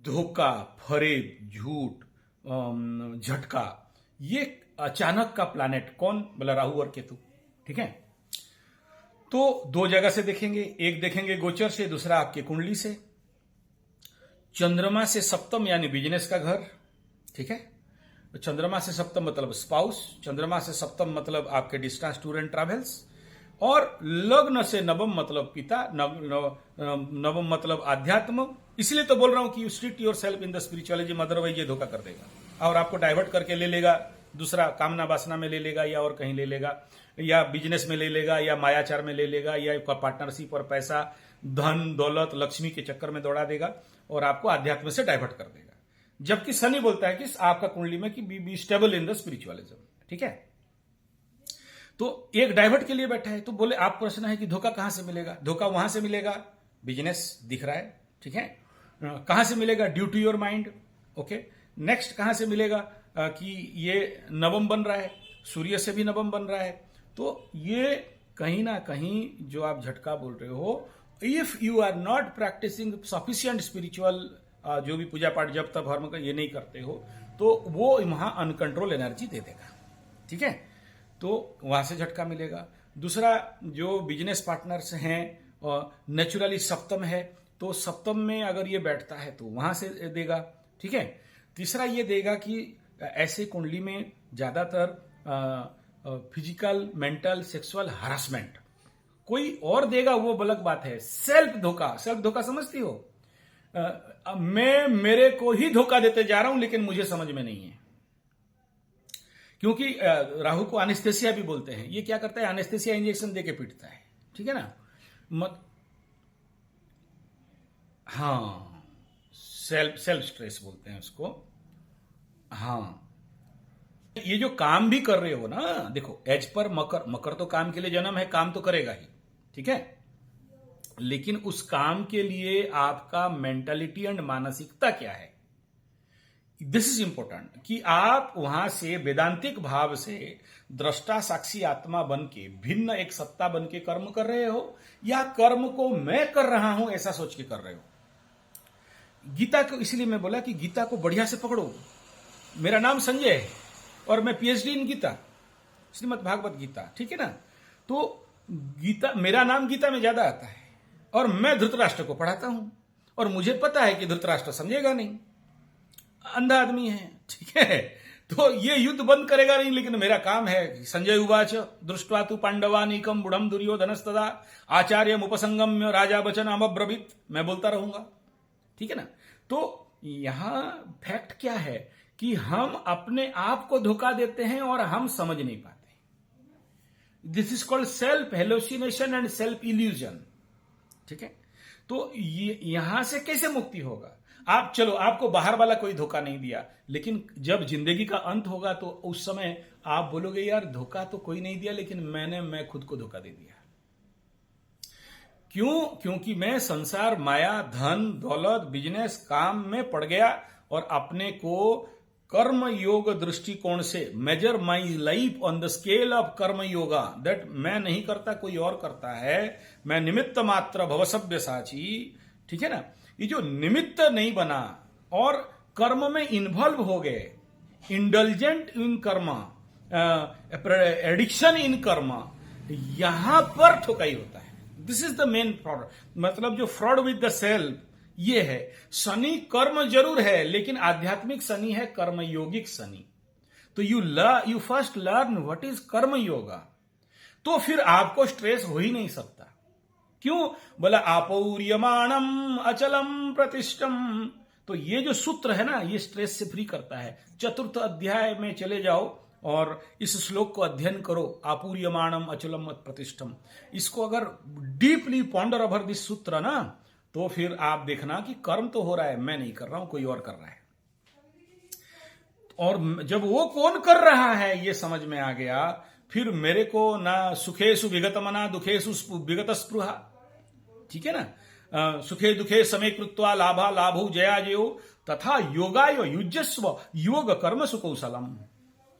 धोखा, फरेब, झूठ, झटका, ये अचानक का प्लैनेट कौन? बोला राहु और केतु। ठीक है, तो दो जगह से देखेंगे, एक देखेंगे गोचर से, दूसरा आपके कुंडली से। चंद्रमा से सप्तम यानी बिजनेस का घर। ठीक है, तो चंद्रमा से सप्तम मतलब स्पाउस, चंद्रमा से सप्तम मतलब आपके डिस्टेंस टूर एंड ट्रैवल्स, और लग्न से नवम मतलब पिता, नवम मतलब आध्यात्म। इसलिए तो बोल रहा हूं कि you strict your self in the spiritualism, otherwise ये धोखा कर देगा और आपको डाइवर्ट करके ले लेगा, दूसरा कामना वासना में ले लेगा, या और कहीं ले लेगा, या बिजनेस में ले लेगा, या मायाचार में ले लेगा, या पार्टनरशिप और पैसा, धन दौलत, लक्ष्मी के चक्कर में दौड़ा देगा और आपको अध्यात्म से डाइवर्ट कर देगा। जबकि शनि बोलता है कि आपका कुंडली में कि be stable in the spiritualism. ठीक है, तो एक डाइवर्ट के लिए बैठा है। तो बोले आप प्रश्न है कि धोखा कहां से मिलेगा? धोखा वहां से मिलेगा, बिजनेस दिख रहा है। ठीक है, कहां से मिलेगा? Due to your mind. Okay, next कहां से मिलेगा? कि ये नवम बन रहा है, सूर्य से भी नवम बन रहा है। तो ये कहीं ना कहीं जो आप झटका बोल रहे हो, if you are not practising sufficient spiritual, जो भी पूजा पाठ जब तक धर्म का ये नहीं करते हो, तो वो वहां अनकंट्रोल एनर्जी दे देगा। ठीक है, तो वहां से झटका मिलेगा। दूसरा, जो बिजनेस पार्टनर्स हैं नेचुरली सप्तम है, तो सप्तम में अगर ये बैठता है तो वहां से देगा। ठीक है, तीसरा ये देगा कि ऐसे कुंडली में ज्यादातर फिजिकल, मेंटल, सेक्सुअल हरासमेंट कोई और देगा, वो अलग बात है। सेल्फ धोखा, सेल्फ धोखा समझती हो? मैं मेरे को ही धोखा देते जा रहा हूं लेकिन मुझे समझ में नहीं है, क्योंकि राहु को एनेस्थेसिया भी बोलते हैं। ये क्या करता है? एनेस्थेसिया इंजेक्शन देके पीटता है। ठीक है ना? हाँ, सेल्फ स्ट्रेस बोलते हैं उसको। हाँ, ये जो काम भी कर रहे हो ना, देखो एज पर मकर, मकर तो काम के लिए जन्म है, काम तो करेगा ही। ठीक है, लेकिन उस काम के लिए आपका मेंटालिटी एंड मानसिकता क्या है, दिस इज इंपॉर्टेंट। कि आप वहां से वेदांतिक भाव से दृष्टा साक्षी आत्मा बन के, भिन्न एक सत्ता बन के कर्म कर रहे हो, या कर्म को मैं कर रहा हूं ऐसा सोच के कर रहे हो। गीता को इसलिए मैं बोला कि गीता को बढ़िया से पकड़ो। मेरा नाम संजय है और मैं पीएचडी इन गीता, श्रीमद् भागवत गीता। ठीक है ना? तो गीता, मेरा नाम गीता में ज्यादा आता है और मैं धृतराष्ट्र को पढ़ाता हूं, और मुझे पता है कि धृतराष्ट्र समझेगा नहीं, अंधा आदमी है। ठीक है, तो ये युद्ध बंद करेगा नहीं, लेकिन मेरा काम है। संजय उवाच दृष्ट्वा तु पांडवानीकम बुढ़म दुर्योधनस्तदा आचार्यम उपसंगम्य राजा वचन अमब्रवीत, मैं बोलता रहूंगा। ठीक है ना? तो यहां फैक्ट क्या है कि हम अपने आप को धोखा देते हैं और हम समझ नहीं पाते। This is called self hallucination and self illusion. ठीक है, तो यहां से कैसे मुक्ति होगा? आप चलो, आपको बाहर वाला कोई धोखा नहीं दिया, लेकिन जब जिंदगी का अंत होगा तो उस समय आप बोलोगे यार धोखा तो कोई नहीं दिया, लेकिन मैं खुद को धोखा दे दिया। क्यों? क्योंकि मैं संसार, माया, धन दौलत, बिजनेस, काम में पड़ गया और अपने को कर्म योग दृष्टिकोण से measure my life on the scale of karma yoga, that मैं नहीं करता कोई और करता है, मैं निमित्त मात्र भवसभ्य साची। ठीक है ना? ये जो निमित्त नहीं बना और कर्म में इन्वॉल्व हो गए, इंडल्जेंट इन कर्म, एडिक्शन इन कर्म, यहां पर ठोकाई होता है। This is the main fraud, मतलब जो फ्रॉड विद द सेल्फ ये है। शनि कर्म जरूर है, लेकिन आध्यात्मिक शनि है, कर्म योगिक शनि। तो you first learn what is कर्म योगा, तो फिर आपको स्ट्रेस हो ही नहीं सकता। क्यों? बोला आपौर्यमाणम अचलम प्रतिष्ठम। तो ये जो सूत्र है ना, ये स्ट्रेस से फ्री करता है। चतुर्थ अध्याय में चले जाओ और इस श्लोक को अध्ययन करो, आपूर्यमाणम अचलम प्रतिष्ठम। इसको अगर डीपली पॉन्डर ओवर दिस सूत्र ना, तो फिर आप देखना कि कर्म तो हो रहा है, मैं नहीं कर रहा हूं, कोई और कर रहा है। और जब वो कौन कर रहा है ये समझ में आ गया, फिर मेरे को ना सुखेशु विगत मना दुखेशु विगत स्पृहा। ठीक है ना? सुखे दुखे समय कृत्वा लाभा लाभो जया जयो तथा योगाय युजस्व योग कर्म सुकौशलम।